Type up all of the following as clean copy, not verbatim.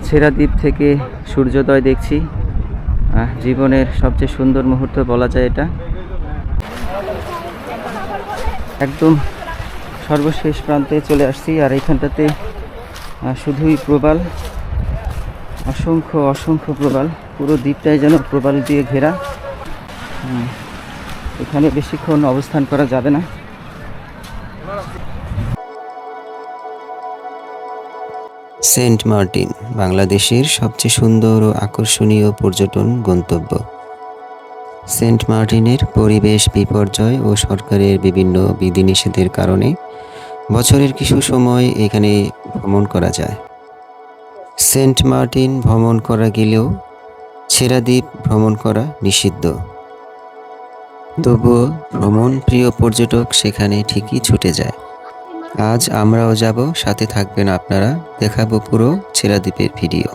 ছেড়া দ্বীপ থেকে সূর্যোদয় দেখছি। জীবনের সবচেয়ে সুন্দর মুহূর্ত বলা যায় এটা। একদম সর্বশেষ প্রান্তে চলে আসছি, আর এইখানটাতে শুধুই প্রবাল, অসংখ্য অসংখ্য প্রবাল। পুরো দ্বীপটাই যেন প্রবাল দিয়ে ঘেরা। এখানে বেশিক্ষণ অবস্থান করা যাবে না। সেন্ট মার্টিন বাংলাদেশের সবচেয়ে সুন্দর ও আকর্ষণীয় পর্যটন গন্তব্য। সেন্ট মার্টিনের পরিবেশ বিপর্যয় ও সরকারের বিভিন্ন বিধিনিষেধের কারণে বছরের কিছু সময় এখানে ভ্রমণ করা যায়। সেন্ট মার্টিন ভ্রমণ করা গেলেও ছেড়া দ্বীপ ভ্রমণ করা নিষিদ্ধ। তবুও ভ্রমণ প্রিয় পর্যটক সেখানে ঠিকই ছুটে যায়। আজ আমরাও যাব, সাথে থাকবেন আপনারা। দেখাবো পুরো ছেড়া দ্বীপের ভিডিও।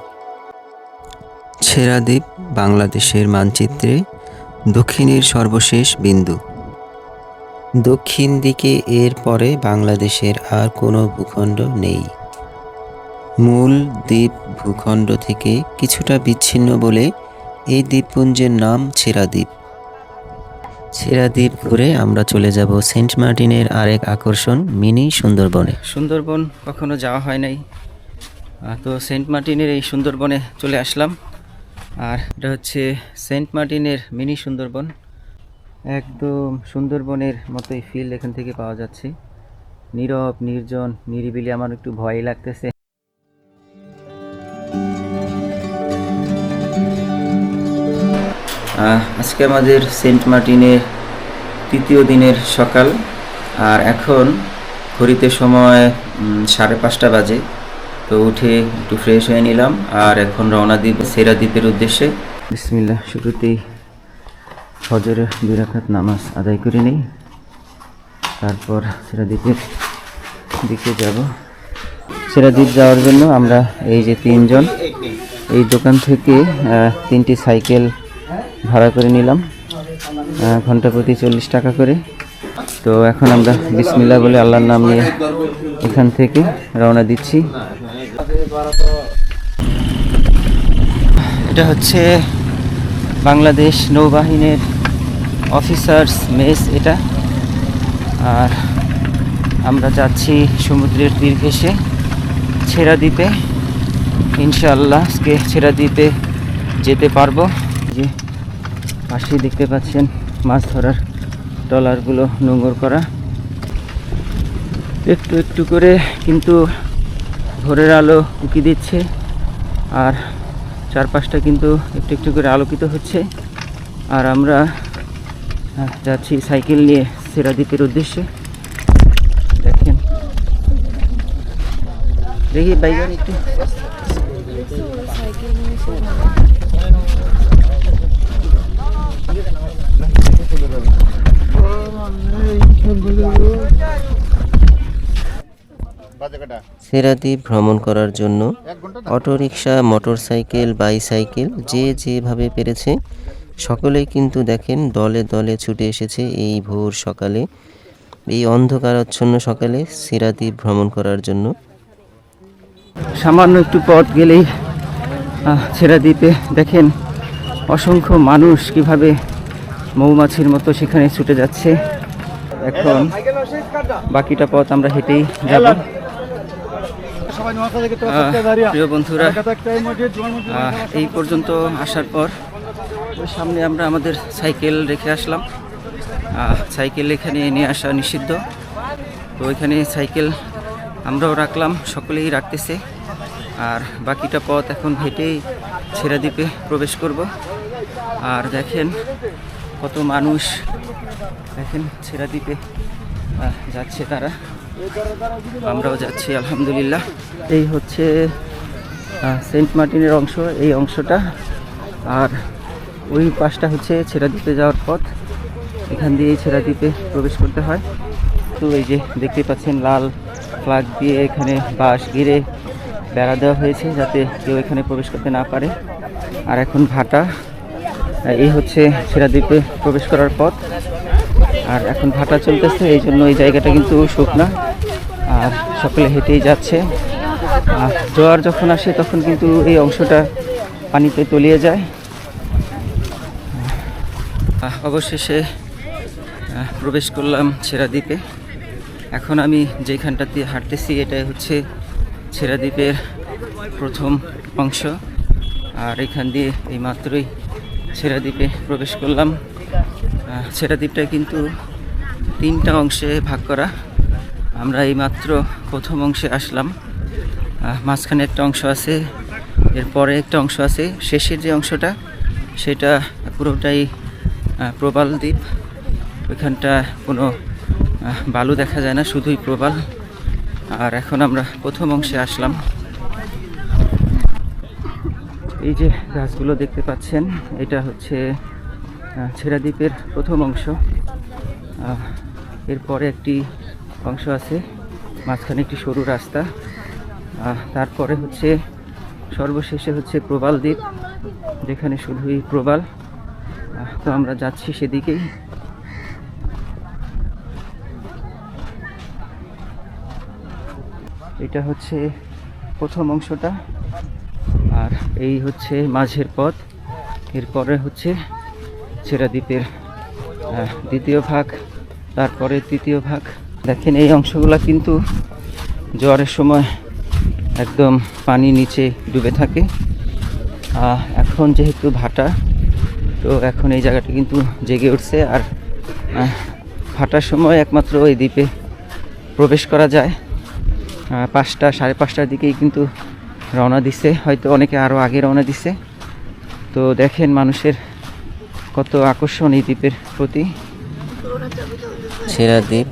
ছেড়া দ্বীপ বাংলাদেশের মানচিত্রে দক্ষিণের সর্বশেষ বিন্দু। দক্ষিণ দিকে এর পরে বাংলাদেশের আর কোনো ভূখণ্ড নেই। মূল দ্বীপ ভূখণ্ড থেকে কিছুটা বিচ্ছিন্ন বলে এই দ্বীপপুঞ্জের নাম ছেড়া দ্বীপ। ছেড়া দ্বীপ ঘুরে আমরা চলে যাব সেন্ট মার্টিনের আরেক আকর্ষণ মিনি সুন্দরবনে। সুন্দরবন কখনো যাওয়া হয় নাই, তো সেন্ট মার্টিনের এই সুন্দরবনে চলে আসলাম। আর এটা হচ্ছে সেন্ট মার্টিনের মিনি সুন্দরবন। একদম সুন্দরবনের মতোই ফিল এখান থেকে পাওয়া যাচ্ছে। নীরব, নির্জন, নিরিবিলি। আমার একটু ভয় লাগতেছে। আজকে আমাদের সেন্ট মার্টিনের তৃতীয় দিনের সকাল, আর এখন ঘড়িতে সময় 5:30 বাজে। তো উঠে একটু ফ্রেশ হয়ে নিলাম, আর এখন রওনা দিব ছেড়া দ্বীপের উদ্দেশ্যে। বিসমিল্লাহ। শুরুতেই ফজরের 2 রাকাত নামাজ আদায় করে নেই, তারপর ছেড়া দ্বীপের দিকে যাব। ছেড়া দ্বীপ যাওয়ার জন্য আমরা এই যে 3 জন এই দোকান থেকে 3টি সাইকেল ভাড়া করে নিলাম, ঘন্টা প্রতি 40 টাকা করে। তো এখন আমরা বিসমিল্লাহ বলে আল্লাহর নাম নিয়ে এখান থেকে রওনা দিচ্ছি। এটা হচ্ছে বাংলাদেশ নৌবাহিনীর অফিসার্স মেস এটা। আর আমরা যাচ্ছি সমুদ্রের তীর ঘেঁষে ছেড়া দ্বীপে। ইনশাআল্লাহ আজকে ছেড়া দ্বীপে যেতে পারবো। যে পাশেই দেখতে পাচ্ছেন মাছ ধরার ট্রলারগুলো নোঙর করা। একটু একটু করে কিন্তু ভোরের আলো উকি দিচ্ছে, আর চারপাশটা কিন্তু একটু একটু করে আলোকিত হচ্ছে। আর আমরা যাচ্ছি সাইকেল নিয়ে ছেড়া দ্বীপের উদ্দেশ্যে। দেখেন, দেখি বাইগান একটু। ছেড়া দ্বীপ ভ্রমণ করার জন্য অটোরিকশা, মোটরসাইকেল, বাইসাইকেল যে যেভাবে পেরেছে সকলেই কিন্তু দেখেন দলে দলে ছুটে এসেছে এই ভোর সকালে, এই অন্ধকারাচ্ছন্ন সকালে ছেড়া দ্বীপ ভ্রমণ করার জন্য। সামান্য একটু পথ গেলেই ছেড়া দ্বীপে দেখেন অসংখ্য মানুষ কিভাবে মৌমাছির মতো সেখানে ছুটে যাচ্ছে। এখন বাকিটা পথ আমরা হেঁটেই যাব। প্রিয় বন্ধুরা, এই পর্যন্ত আসার পর ওই সামনে আমরা আমাদের সাইকেল রেখে আসলাম। সাইকেল এখানে নিয়ে আসা নিষিদ্ধ, তো এখানে সাইকেল আমরাও রাখলাম, সকলেই রাখতেছে। আর বাকিটা পথ এখন হেঁটেই ছেড়া দ্বীপে প্রবেশ করব। আর দেখেন কত মানুষ, দেখেন ছেড়া দ্বীপে যাচ্ছে তারা, আমরাও যাচ্ছি আলহামদুলিল্লাহ। এই হচ্ছে সেন্ট মার্টিনের অংশ, এই অংশটা। আর ওই পাশটা হচ্ছে ছেড়া দ্বীপে যাওয়ার পথ। এখান দিয়েই ছেড়া দ্বীপে প্রবেশ করতে হয়। তো এই যে দেখতে পাচ্ছেন লাল ফ্ল্যাগ দিয়ে এখানে বাঁশ ঘিরে বেড়া দেওয়া হয়েছে যাতে কেউ এখানে প্রবেশ করতে না পারে। আর এখন ভাটা। এই হচ্ছে ছেড়া দ্বীপে প্রবেশ করার পথ। আর এখন ভাটা চলতেছে, এই জন্য এই জায়গাটা কিন্তু শুকনা আর সকলে হেঁটেই যাচ্ছে। আর জোয়ার যখন আসে তখন কিন্তু এই অংশটা পানিতে তলিয়ে যায়। অবশেষে প্রবেশ করলাম ছেড়া দ্বীপে। এখন আমি যেখানটাতে হাঁটতেছি এটাই হচ্ছে ছেড়া দ্বীপের প্রথম অংশ। আর এখান দিয়ে এই মাত্রই ছেড়া দ্বীপে প্রবেশ করলাম। ছেড়া দ্বীপটা কিন্তু 3টা অংশে ভাগ করা। আমরা এই মাত্র প্রথম অংশে আসলাম। মাঝখানে একটা অংশ আছে, এরপরে একটা অংশ আছে, শেষের যে অংশটা সেটা পুরোটাই প্রবাল দ্বীপ। ওইখানটা কোনো বালু দেখা যায় না, শুধুই প্রবাল। আর এখন আমরা প্রথম অংশে আসলাম। এই যে গাছগুলো দেখতে পাচ্ছেন, এটা হচ্ছে ছেড়া দ্বীপের প্রথম অংশ। এরপরে একটি অংশ আছে, মাঝখানে একটি সরু রাস্তা। তারপরে হচ্ছে সর্বশেষে হচ্ছে প্রবাল দ্বীপ, যেখানে শুধুই প্রবাল। তো আমরা যাচ্ছি সেদিকেই। এটা হচ্ছে প্রথম অংশটা, আর এই হচ্ছে মাঝের পথ। এরপরে হচ্ছে ছেড়া দ্বীপের দ্বিতীয় ভাগ, তারপরে তৃতীয় ভাগ। দেখেন এই অংশগুলো কিন্তু জোয়ারের সময় একদম পানি নিচে ডুবে থাকে। এখন যেহেতু ভাটা, তো এখন এই জায়গাটা কিন্তু জেগে উঠছে। আর ভাটার সময় একমাত্র এই দ্বীপে প্রবেশ করা যায়। 5টা 5:30টার দিকেই কিন্তু রওনা দিছে, হয়তো অনেকে আরও আগে রওনা দিছে। তো দেখেন মানুষের কত আকর্ষণ এই দ্বীপের প্রতি। ছেড়া দ্বীপ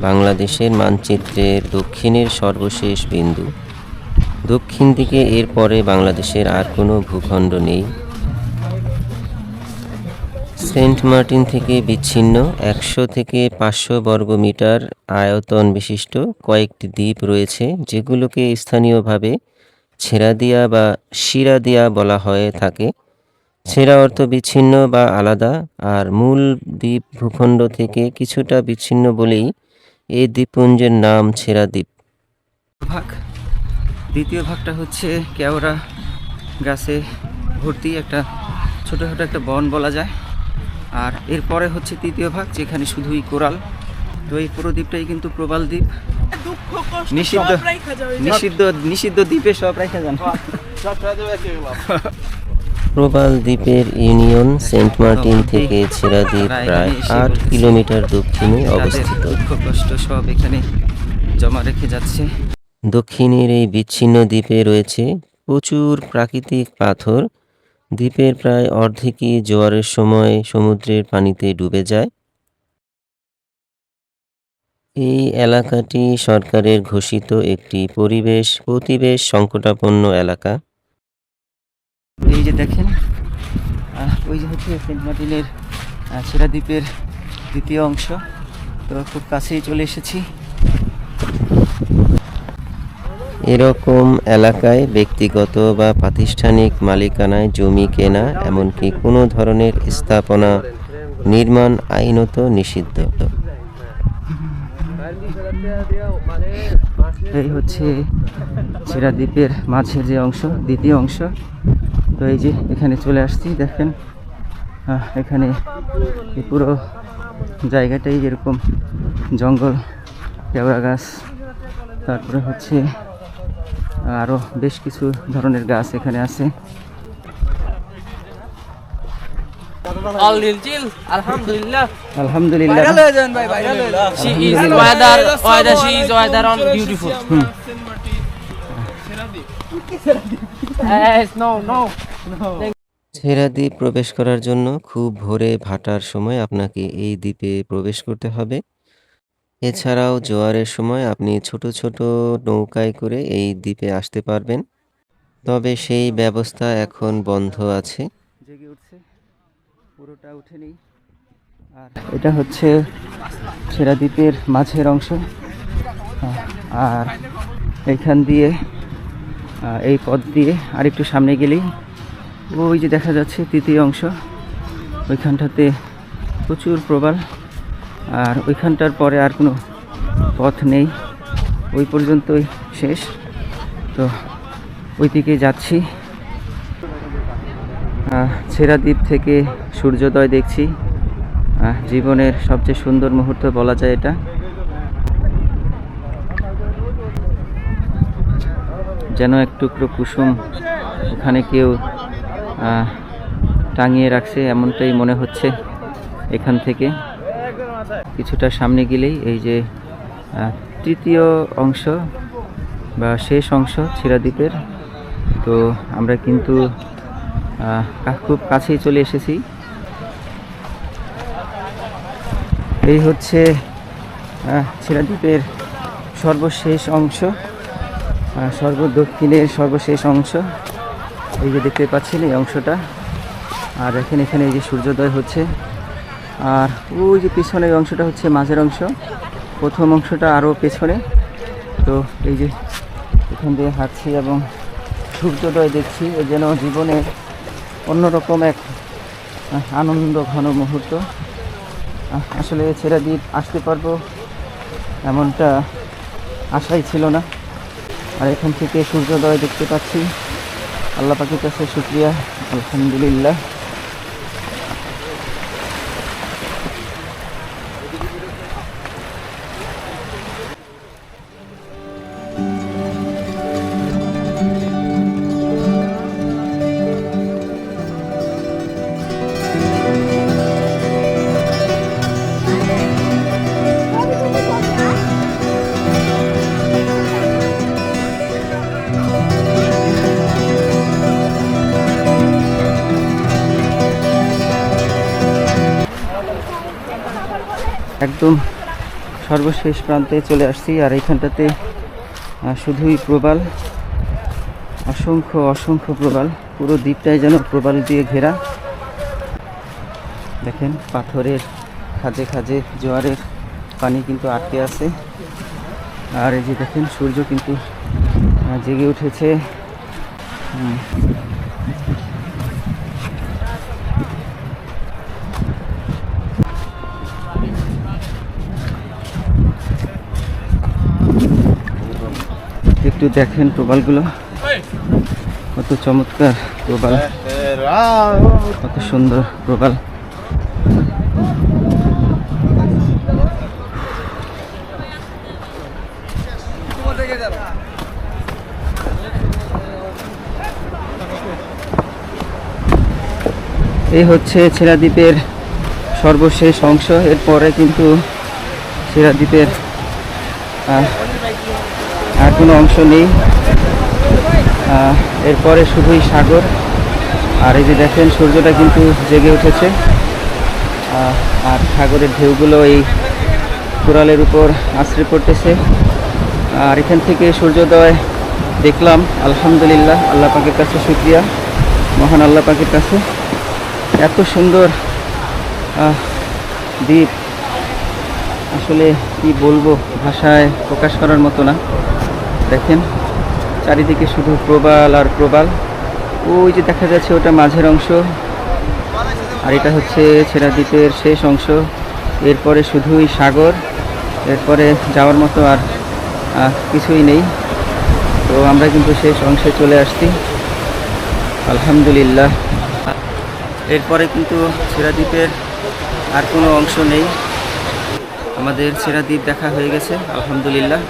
বাংলাদেশের মানচিত্রের দক্ষিণের সর্বশেষ বিন্দু। দক্ষিণ দিকে এর পরে বাংলাদেশের আর কোনো ভূখণ্ড নেই। সেন্ট মার্টিন থেকে বিচ্ছিন্ন 100 থেকে 500 বর্গমিটার আয়তন বিশিষ্ট কয়েকটি দ্বীপ রয়েছে, যেগুলোকে স্থানীয়ভাবে ছেড়াদিয়া বা শিরাদিয়া বলা হয়ে থাকে। ছেড়া অর্থ বিচ্ছিন্ন বা আলাদা, আর মূল দ্বীপ ভূখণ্ড থেকে কিছুটা বিচ্ছিন্ন বলেই এই দ্বীপপুঞ্জের নাম ছেড়া দ্বীপ। ভাগ দ্বিতীয় ভাগটা হচ্ছে কেওড়া গাছে ভর্তি একটা ছোটোখাটো একটা বন বলা যায়। আর এরপরে হচ্ছে তৃতীয় ভাগ, যেখানে শুধুই কোরাল। তো এই পুরো দ্বীপটাই কিন্তু প্রবাল দ্বীপ। নিষিদ্ধ নিষিদ্ধ নিষিদ্ধ দ্বীপে সব রেখে যান। প্রবাল দ্বীপের ইউনিয়ন সেন্ট মার্টিন থেকে ছেড়া দ্বীপ প্রায় 8 কিলোমিটার দক্ষিণে অবস্থিত। দুঃখ কষ্ট সব এখানে জমা রেখে যাচ্ছে। দক্ষিণের এই বিচ্ছিন্ন দ্বীপে রয়েছে প্রচুর প্রাকৃতিক পাথর। দ্বীপের প্রায় অর্ধেকই জোয়ারের সময় সমুদ্রের পানিতে ডুবে যায়। এই এলাকাটি সরকারের ঘোষিত একটি প্রতিবেশ সংকটাপন্ন এলাকা। এই যে দেখেন, ওই যে হচ্ছে সেন্ট মার্টিনের ছেড়া দ্বীপের দ্বিতীয় অংশ। তো খুব কাছেই চলে এসেছি। এরকম এলাকায় ব্যক্তিগত বা প্রাতিষ্ঠানিক মালিকানায় জমি কেনা, এমনকি কোনো ধরনের স্থাপনা নির্মাণ আইনত নিষিদ্ধ। এই হচ্ছে ছেড়া দ্বীপের মাঝের যে অংশ, দ্বিতীয় অংশ। তো এই যে এখানে চলে আসছি, দেখেন এখানে এই পুরো জায়গাটাই এরকম জঙ্গল, কেওড়া গাছ, তারপরে হচ্ছে আরও বেশ কিছু ধরনের গাছ এখানে আছে। আলহামদুলিল্লাহ। আলহামদুলিল্লাহ। She is beautiful. Yes, no. Chhera Dwip প্রবেশ করার জন্য খুব ভোরে ভাটার সময় আপনাকে এই দ্বীপে প্রবেশ করতে হবে। এছাড়াও জোয়ারের সময় আপনি ছোট ছোট নৌকায় করে এই দ্বীপে আসতে পারবেন, তবে সেই ব্যবস্থা এখন বন্ধ আছে। জেগে উঠছে, পুরোটা উঠেনি। আর এটা হচ্ছে ছেড়া দ্বীপের মাঝের অংশ। আর এইখান দিয়ে এই পথ দিয়ে আরেকটু সামনে গেলেই ওই যে দেখা যাচ্ছে তৃতীয় অংশ। ওইখানটাতে প্রচুর প্রবাল। আর ওইখানটার পরে আর কোনো পথ নেই, ওই পর্যন্তই শেষ। তো ওই দিকে যাচ্ছি। ছেড়া দ্বীপ থেকে সূর্যোদয় দেখছি, জীবনের সবচেয়ে সুন্দর মুহূর্ত বলা যায় এটা। যেন এক টুকরো কুসুম ওখানে কেউ টাঙিয়ে রাখছে, এমনটাই মনে হচ্ছে এখান থেকে। কিছুটা সামনে গেলেই এই যে তৃতীয় অংশ বা শেষ অংশ ছেড়া দ্বীপের। তো আমরা কিন্তু খুব কাছেই চলে এসেছি। এই হচ্ছে ছেড়া দ্বীপের সর্বশেষ অংশ, সর্বদক্ষিণের সর্বশেষ অংশ। এই যে দেখতে পাচ্ছেন এই অংশটা। আর এখানে এই যে সূর্যোদয় হচ্ছে। আর ওই যে পিছনের অংশটা হচ্ছে মাঝের অংশ, প্রথম অংশটা আরও পেছনে। তো এই যে এখান দিয়ে হাঁটছি এবং সূর্যোদয় দেখছি, এ যেন জীবনের অন্যরকম এক আনন্দ ঘন মুহূর্ত। আসলে ছেড়া দ্বীপ আসতে পারবো এমনটা আশাই ছিল না। আর এখান থেকে সূর্যোদয় দেখতে পাচ্ছি, আল্লাহ পাকের কাছে শুকরিয়া, আলহামদুলিল্লাহ। একদম সর্বশেষ প্রান্তে চলে আসছি। আর এইখানটাতে শুধুই প্রবাল, অসংখ্য অসংখ্য প্রবাল। পুরো দ্বীপটাই যেন প্রবাল দিয়ে ঘেরা। দেখেন পাথরের খাঁজে খাঁজে জোয়ারের পানি কিন্তু আটকে আছে। আর এই যে দেখেন সূর্য কিন্তু জেগে উঠেছে। একটু দেখেন প্রবালগুলো কত চমৎকার প্রবাল, কত সুন্দর প্রবাল। এই হচ্ছে ছেড়া দ্বীপের সর্বশেষ অংশ। এরপরে কিন্তু ছেড়া দ্বীপের আর কোনো অংশ নেই। এরপরে শুধুই সাগর। আর এই যে দেখেন সূর্যটা কিন্তু জেগে উঠেছে। আর সাগরের ঢেউগুলো এই কোরালের উপর আছড়ে পড়তেছে। আর এখান থেকে সূর্যোদয় দেখলাম, আলহামদুলিল্লাহ, আল্লাহ পাকের কাছে শুকরিয়া, মহান আল্লাহ পাকের কাছে। এত সুন্দর দ্বীপ, আসলে কি বলবো, ভাষায় প্রকাশ করার মতো না। দেখেন চারিদিকে শুধু প্রবাল আর প্রবাল। ওই যে দেখা যাচ্ছে ওটা মাঝের অংশ, আর এটা হচ্ছে ছেড়া দ্বীপের শেষ অংশ। এরপরে শুধুই সাগর, এরপরে যাওয়ার মতো আর কিছুই নেই। তো আমরা কিন্তু শেষ অংশে চলে আসছি, আলহামদুলিল্লাহ। এরপরে কিন্তু ছেড়া দ্বীপের আর কোনো অংশ নেই। আমাদের ছেড়া দ্বীপ দেখা হয়ে গেছে, আলহামদুলিল্লাহ।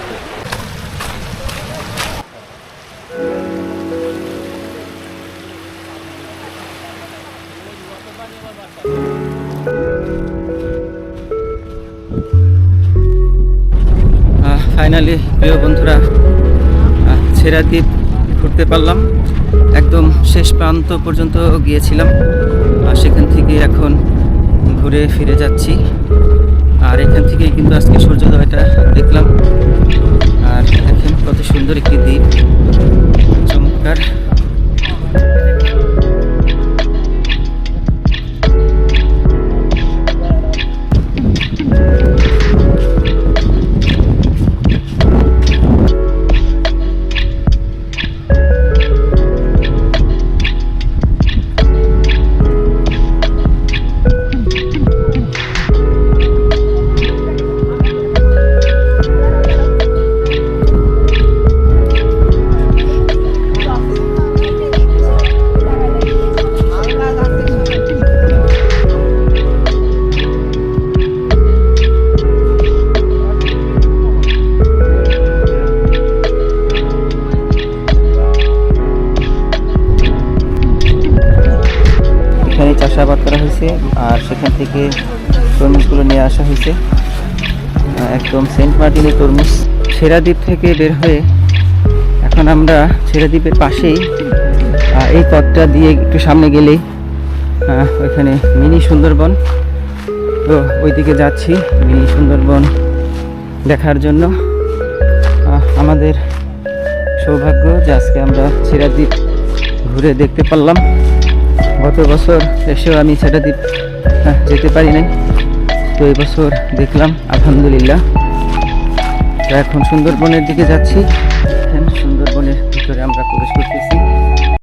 ফাইনালি প্রিয় বন্ধুরা, ছেড়া দ্বীপ ঘুরতে পারলাম। একদম শেষ প্রান্ত পর্যন্ত গিয়েছিলাম, সেখান থেকে এখন ঘুরে ফিরে যাচ্ছি। আর এখান থেকেই কিন্তু আজকে সূর্যোদয়টা দেখলাম। আর দেখেন কত সুন্দর একটি দ্বীপ, চমৎকার। থেকে তরমুজগুলো নিয়ে আসা হয়েছে। একদম সেন্ট মার্টিনের তরমুজ। ছেড়াদ্বীপ থেকে বের হয়ে এখন আমরা ছেড়াদ্বীপের পাশেই এই পথটা দিয়ে একটু সামনে গেলেই ওইখানে মিনি সুন্দরবন। তো ওইদিকে যাচ্ছি মিনি সুন্দরবন দেখার জন্য। আমাদের সৌভাগ্য যে আজকে আমরা ছেড়াদ্বীপ ঘুরে দেখতে পারলাম। গত বছর এসেও আমি ছেড়াদ্বীপ যেতে পারি নাই, তো এই বছর দেখলাম আলহামদুলিল্লাহ। তো এখন সুন্দরবনের দিকে যাচ্ছি।